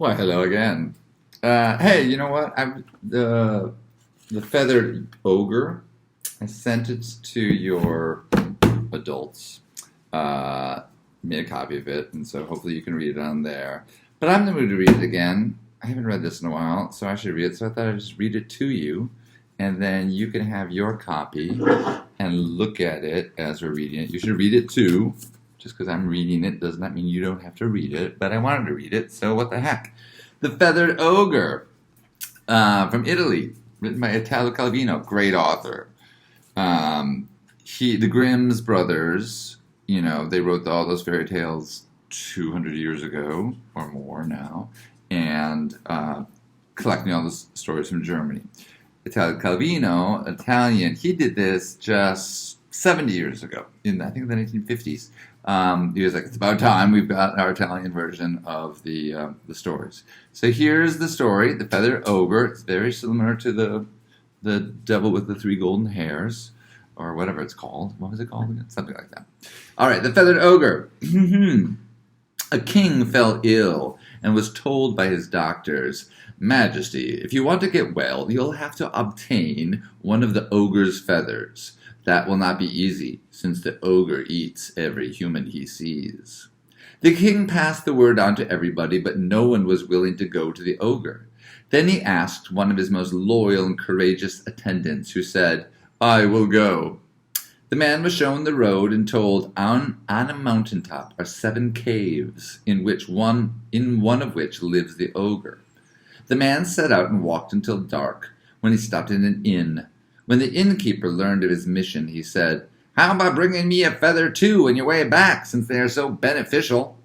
Well, hello again. Hey, you know what? The feathered ogre. I sent it to your adults. Uh, Made a copy of it, and so hopefully you can read it on there. But I'm in the mood to read it again. I haven't read this in a while, so I should read it. So I thought I'd just read it to you, and then you can have your copy and look at it as we're reading it. You should read it too. Just because I'm reading it does not mean you don't have to read it, but I wanted to read it, so what the heck. The Feathered Ogre from Italy, written by Italo Calvino, great author. The Grimm's brothers, they wrote all those fairy tales 200 years ago or more now, and collecting all those stories from Germany. Italo Calvino, Italian, he did this just 70 years ago, I think the 1950s. He was like, it's about time we've got our Italian version of the stories. So here's the story, The Feathered Ogre. It's very similar to the Devil with the Three Golden Hairs, or whatever it's called. What was it called again? Something like that. All right, The Feathered Ogre. A king fell ill and was told by his doctors, Majesty, if you want to get well, you'll have to obtain one of the ogre's feathers. That will not be easy, since the ogre eats every human he sees. The king passed the word on to everybody, but no one was willing to go to the ogre. Then he asked one of his most loyal and courageous attendants, who said, I will go. The man was shown the road and told, on a mountaintop are 7 caves, in one of which lives the ogre. The man set out and walked until dark, when he stopped in an inn. When the innkeeper learned of his mission, he said, How about bringing me a feather too on your way back, since they are so beneficial?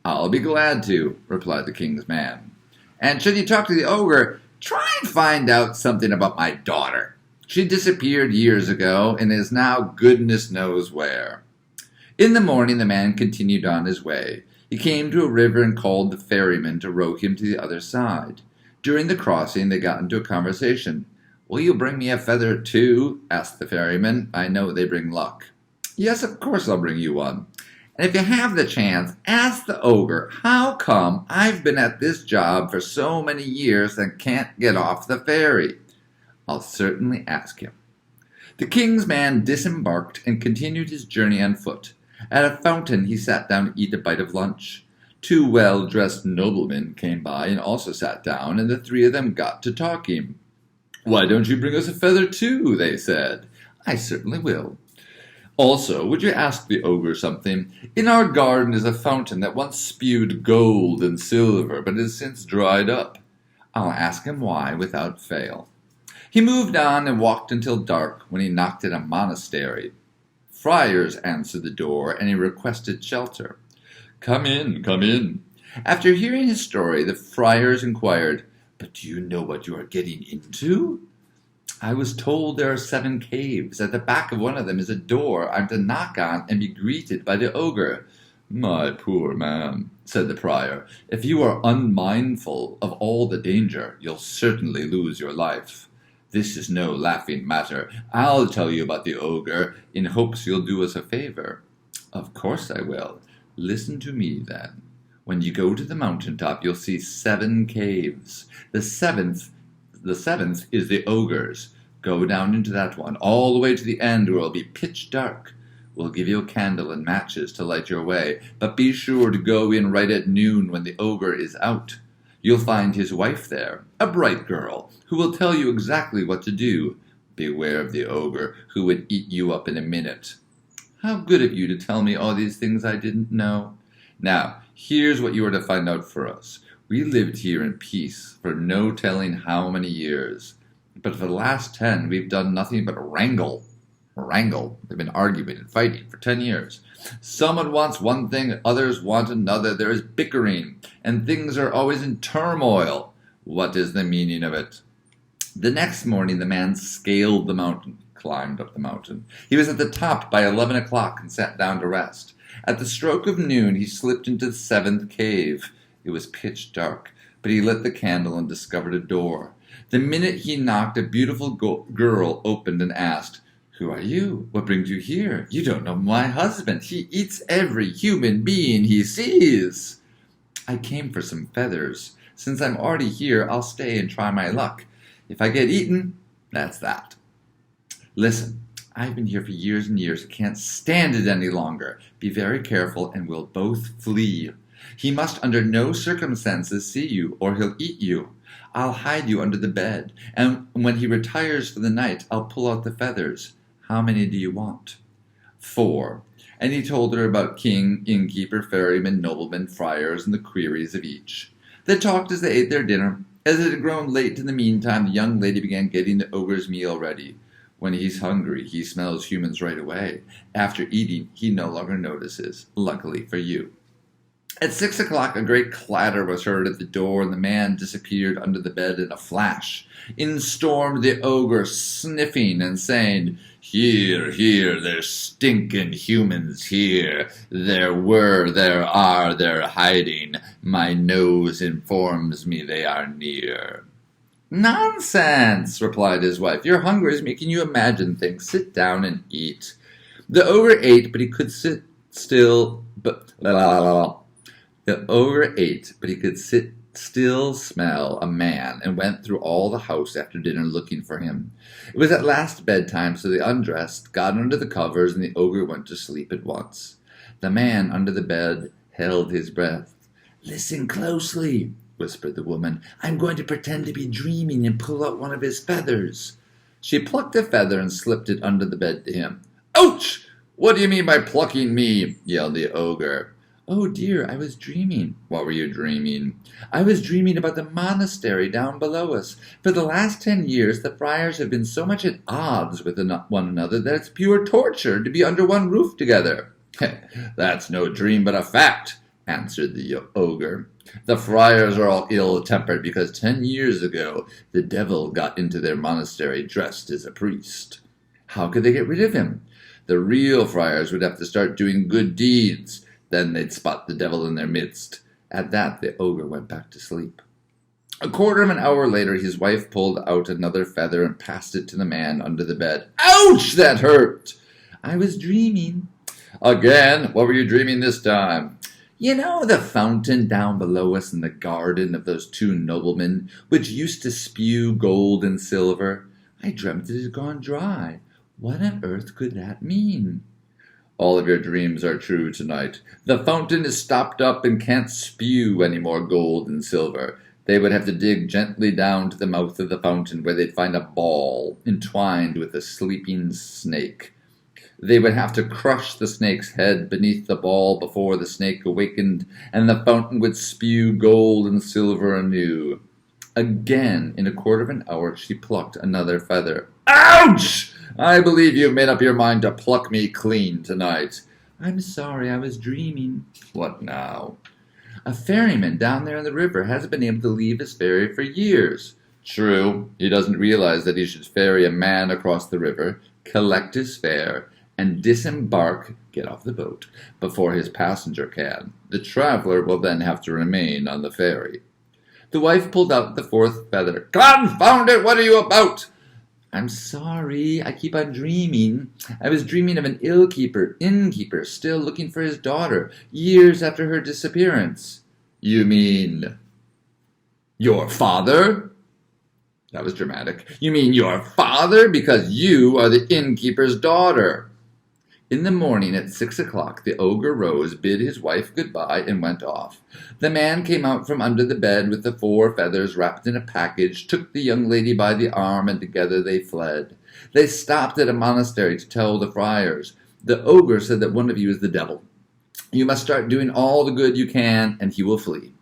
I'll be glad to, replied the king's man. And should you talk to the ogre, try and find out something about my daughter. She disappeared years ago and is now goodness knows where. In the morning the man continued on his way. He came to a river and called the ferryman to row him to the other side. During the crossing they got into a conversation. Will you bring me a feather too? Asked the ferryman. I know they bring luck. Yes, of course I'll bring you one. And if you have the chance, ask the ogre, how come I've been at this job for so many years and can't get off the ferry? I'll certainly ask him. The king's man disembarked and continued his journey on foot. At a fountain he sat down to eat a bite of lunch. 2 well-dressed noblemen came by and also sat down, and the 3 of them got to talking. Why don't you bring us a feather too? They said. I certainly will. Also, would you ask the ogre something? In our garden is a fountain that once spewed gold and silver, but has since dried up. I'll ask him why without fail. He moved on and walked until dark, when he knocked at a monastery. Friars answered the door, and he requested shelter. Come in, come in. After hearing his story, the friars inquired, But do you know what you are getting into? I was told there are 7 caves. At the back of one of them is a door I'm to knock on and be greeted by the ogre. My poor man, said the prior, if you are unmindful of all the danger, you'll certainly lose your life. This is no laughing matter. I'll tell you about the ogre, in hopes you'll do us a favor. Of course I will. Listen to me, then. When you go to the mountaintop, you'll see 7 caves. The seventh is the ogre's. Go down into that one, all the way to the end, where it'll be pitch dark. We'll give you a candle and matches to light your way, but be sure to go in right at noon when the ogre is out. You'll find his wife there, a bright girl, who will tell you exactly what to do. Beware of the ogre, who would eat you up in a minute. How good of you to tell me all these things I didn't know. Now, here's what you are to find out for us. We lived here in peace for no telling how many years. But for the last 10, we've done nothing but wrangle. They've been arguing and fighting for 10 years. Someone wants one thing, others want another. There is bickering, and things are always in turmoil. What is the meaning of it? The next morning, the man scaled the mountain, climbed up the mountain. He was at the top by 11 o'clock and sat down to rest. At the stroke of noon, he slipped into the 7th cave. It was pitch dark, but he lit the candle and discovered a door. The minute he knocked, a beautiful girl opened and asked, Who are you? What brings you here? You don't know my husband. He eats every human being he sees. I came for some feathers. Since I'm already here, I'll stay and try my luck. If I get eaten, that's that. Listen, I've been here for years and years. I can't stand it any longer. Be very careful and we'll both flee. He must under no circumstances see you, or he'll eat you. I'll hide you under the bed, and when he retires for the night, I'll pull out the feathers. How many do you want? 4. And he told her about king, innkeeper, ferryman, nobleman, friars, and the queries of each. They talked as they ate their dinner. As it had grown late in the meantime, the young lady began getting the ogre's meal ready. When he's hungry, he smells humans right away. After eating, he no longer notices, luckily for you. At 6 o'clock, a great clatter was heard at the door, and the man disappeared under the bed in a flash. In stormed the ogre, sniffing and saying, "Here, here, there's stinking humans here. There are, they're hiding. My nose informs me they are near." "Nonsense," replied his wife. "Your hunger is making you imagine things. Sit down and eat." The ogre ate, but he could sit still, The ogre ate, but he could still smell a man, and went through all the house after dinner looking for him. It was at last bedtime, so they undressed, got under the covers, and the ogre went to sleep at once. The man under the bed held his breath. "Listen closely," whispered the woman. "I'm going to pretend to be dreaming and pull out one of his feathers." She plucked a feather and slipped it under the bed to him. "Ouch! What do you mean by plucking me?" yelled the ogre. "Oh dear, I was dreaming." "What were you dreaming?" "I was dreaming about the monastery down below us. For the last 10 years, the friars have been so much at odds with one another that it's pure torture to be under one roof together." "That's no dream but a fact," answered the ogre. "The friars are all ill-tempered because 10 years ago the devil got into their monastery dressed as a priest." "How could they get rid of him?" "The real friars would have to start doing good deeds. Then they'd spot the devil in their midst." At that, the ogre went back to sleep. A quarter of an hour later, his wife pulled out another feather and passed it to the man under the bed. "Ouch! That hurt!" "I was dreaming." "Again? What were you dreaming this time?" "You know the fountain down below us in the garden of those 2 noblemen, which used to spew gold and silver? I dreamt it had gone dry. What on earth could that mean?" "All of your dreams are true tonight. The fountain is stopped up and can't spew any more gold and silver. They would have to dig gently down to the mouth of the fountain, where they'd find a ball entwined with a sleeping snake. They would have to crush the snake's head beneath the ball before the snake awakened, and the fountain would spew gold and silver anew." Again, in a quarter of an hour, she plucked another feather. "Ouch! I believe you've made up your mind to pluck me clean tonight." "I'm sorry, I was dreaming." "What now?" "A ferryman down there in the river hasn't been able to leave his ferry for years." "True. He doesn't realize that he should ferry a man across the river, collect his fare, and disembark, get off the boat, before his passenger can. The traveler will then have to remain on the ferry." The wife pulled out the 4th feather. "Confound it! What are you about?" "I'm sorry, I keep on dreaming. I was dreaming of an innkeeper, still looking for his daughter, years after her disappearance." "You mean your father?" That was dramatic. "You mean your father, because you are the innkeeper's daughter." In the morning at 6 o'clock, the ogre rose, bid his wife goodbye, and went off. The man came out from under the bed with the 4 feathers wrapped in a package, took the young lady by the arm, and together they fled. They stopped at a monastery to tell the friars. The ogre said that one of you is the devil. You must start doing all the good you can, and he will flee.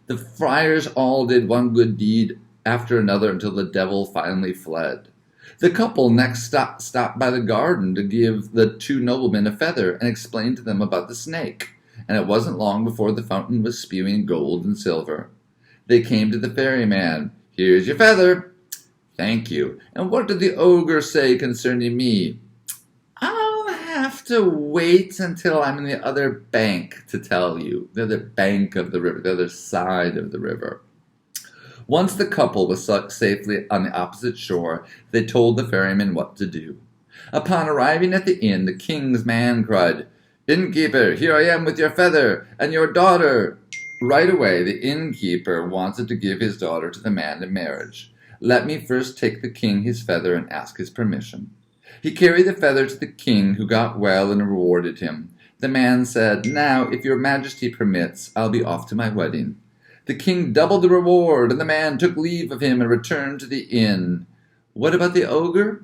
The friars all did one good deed after another until the devil finally fled. The couple next stopped by the garden to give the 2 noblemen a feather and explain to them about the snake, and it wasn't long before the fountain was spewing gold and silver. They came to the ferryman. "Here's your feather." "Thank you. And what did the ogre say concerning me?" "I'll have to wait until I'm in the other bank to tell you." The other bank of the river, the other side of the river. Once the couple was safely on the opposite shore, they told the ferryman what to do. Upon arriving at the inn, the king's man cried, "Innkeeper, here I am with your feather, and your daughter." Right away, the innkeeper wanted to give his daughter to the man in marriage. Let me first take the king his feather and ask his permission. He carried the feather to the king, who got well and rewarded him. The man said, Now, if your majesty permits, I'll be off to my wedding. The king doubled the reward, and the man took leave of him and returned to the inn. What about the ogre?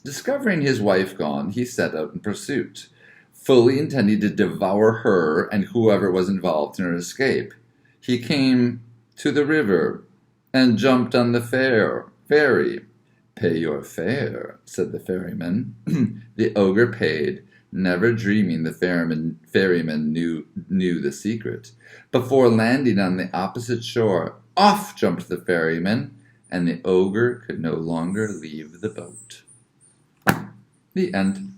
Discovering his wife gone, he set out in pursuit, fully intending to devour her and whoever was involved in her escape. He came to the river and jumped on the ferry. Pay your fare, said the ferryman. The ogre paid, never dreaming the ferryman knew the secret. Before landing on the opposite shore, off jumped the ferryman, and the ogre could no longer leave the boat. The end.